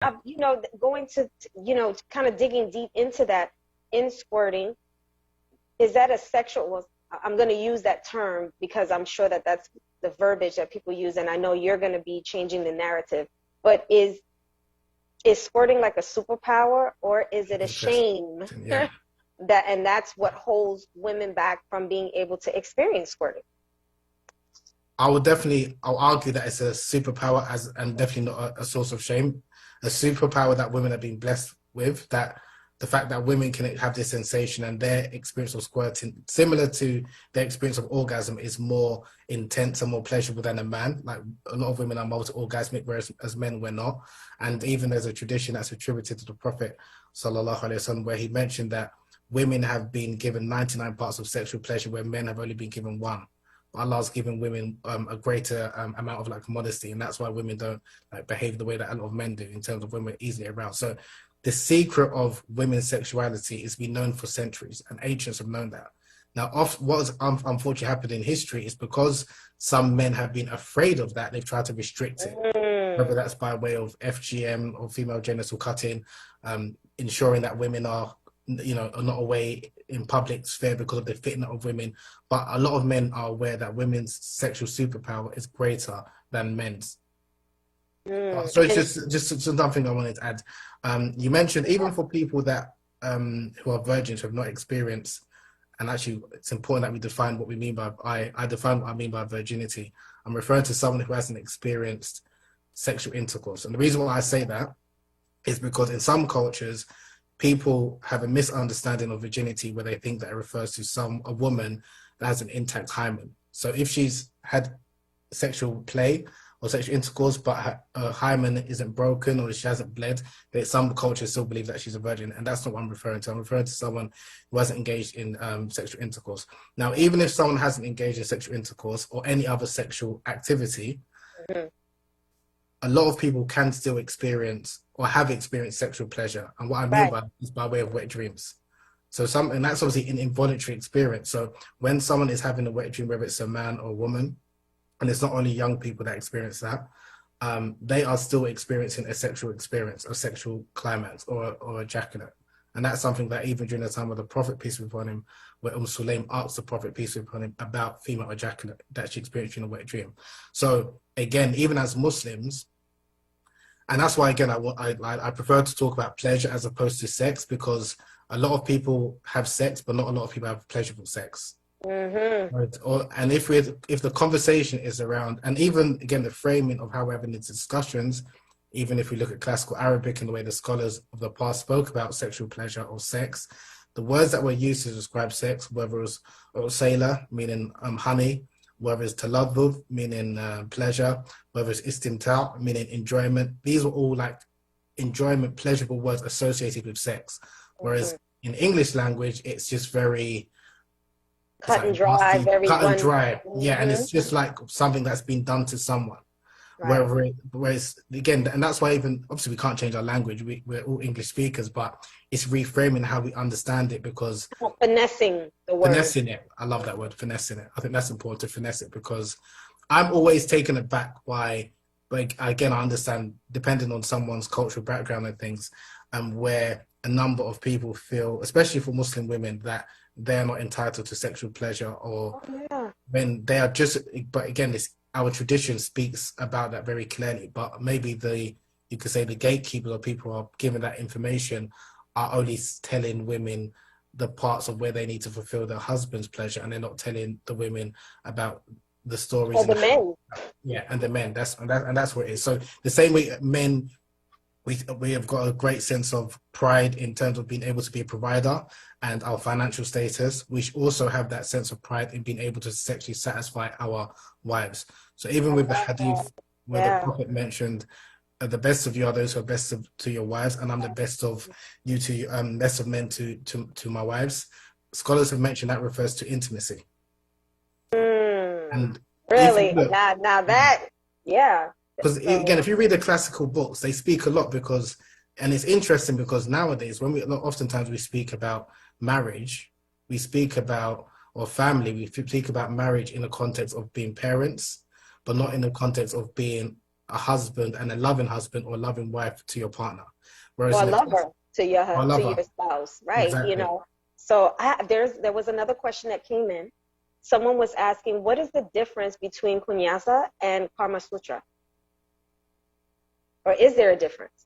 Going to, kind of digging deep into that in squirting, is that a sexual, well, I'm going to use that term because I'm sure that that's the verbiage that people use, and I know you're going to be changing the narrative, but is squirting like a superpower, or is it a shame? Yeah. And that's what holds women back from being able to experience squirting? I'll argue that it's a superpower and definitely not a source of shame. A superpower that women have been blessed with, that the fact that women can have this sensation and their experience of squirting, similar to their experience of orgasm, is more intense and more pleasurable than a man. Like, a lot of women are multi-orgasmic, whereas as men we're not. And even there's a tradition that's attributed to the Prophet sallallahu alaihi wasallam, where he mentioned that women have been given 99 parts of sexual pleasure, where men have only been given one. Allah's given women a greater amount of like modesty, and that's why women don't like behave the way that a lot of men do in terms of when we're easily aroused. So the secret of women's sexuality has been known for centuries, and ancients have known that. Now, what has unfortunately happened in history is because some men have been afraid of that, they've tried to restrict it, whether that's by way of FGM or female genital cutting, ensuring that women are not away in public sphere because of the fitna of women. But a lot of men are aware that women's sexual superpower is greater than men's. So it's just something I wanted to add. You mentioned even for people that who are virgins, who have not experienced, and actually it's important that we define what we mean by, I define what I mean by virginity. I'm referring to someone who hasn't experienced sexual intercourse. And the reason why I say that is because in some cultures, people have a misunderstanding of virginity where they think that it refers to a woman that has an intact hymen. So if she's had sexual play or sexual intercourse, but her hymen isn't broken or she hasn't bled, that some cultures still believe that she's a virgin, and that's not what I'm referring to. I'm referring to someone who hasn't engaged in sexual intercourse. Now, even if someone hasn't engaged in sexual intercourse or any other sexual activity, a lot of people can still experience or have experienced sexual pleasure. And what I mean by is by way of wet dreams. So and that's obviously an involuntary experience. So when someone is having a wet dream, whether it's a man or a woman, and it's not only young people that experience that, they are still experiencing a sexual experience, a sexual climax or ejaculate. And that's something that even during the time of the Prophet, peace be upon him, where Sulaim asked the Prophet, peace be upon him, about female ejaculate that she experienced in a wet dream. So again, even as Muslims, and that's why, again, I prefer to talk about pleasure as opposed to sex, because a lot of people have sex, but not a lot of people have pleasurable sex. Right? And if the conversation is around, and even, again, the framing of how we're having these discussions, even if we look at classical Arabic and the way the scholars of the past spoke about sexual pleasure or sex, the words that were used to describe sex, whether it was sailor, meaning honey, whether it's taladhud, meaning pleasure, whether it's istimta', meaning enjoyment, these were all like enjoyment, pleasurable words associated with sex. Whereas in English language, it's just very cut and dry, yeah, and it's just like something that's been done to someone. Whereas again, and that's why even obviously we can't change our language. We're all English speakers, but it's reframing how we understand it, because finessing the word. Finessing it. I love that word, finessing it. I think that's important to finesse it, because I'm always taken aback by, but again, I understand depending on someone's cultural background and things, where a number of people feel, especially for Muslim women, that they're not entitled to sexual pleasure, or when they are just. But again, our tradition speaks about that very clearly, but maybe you could say the gatekeepers or people who are given that information are only telling women the parts of where they need to fulfill their husband's pleasure, and they're not telling the women about the stories. Or the men. Yeah, and the men. That's what it is. So the same way men, we have got a great sense of pride in terms of being able to be a provider and our financial status. We should also have that sense of pride in being able to sexually satisfy our wives. So even with the hadith where the Prophet mentioned, the best of you are those who are best to your wives, and I'm the best of you to best of men to my wives. Scholars have mentioned that refers to intimacy. And really, now that, because again, if you read the classical books, they speak a lot, because, and it's interesting because nowadays, when oftentimes we speak about marriage, we speak about, or family, we speak about marriage in the context of being parents, but not in the context of being a husband and a loving husband or loving wife to your partner. Whereas Or a in lover to your or lover, spouse, right? You exactly. know. So there was another question that came in. Someone was asking, what is the difference between Kunyaza and Kama Sutra? Or is there a difference?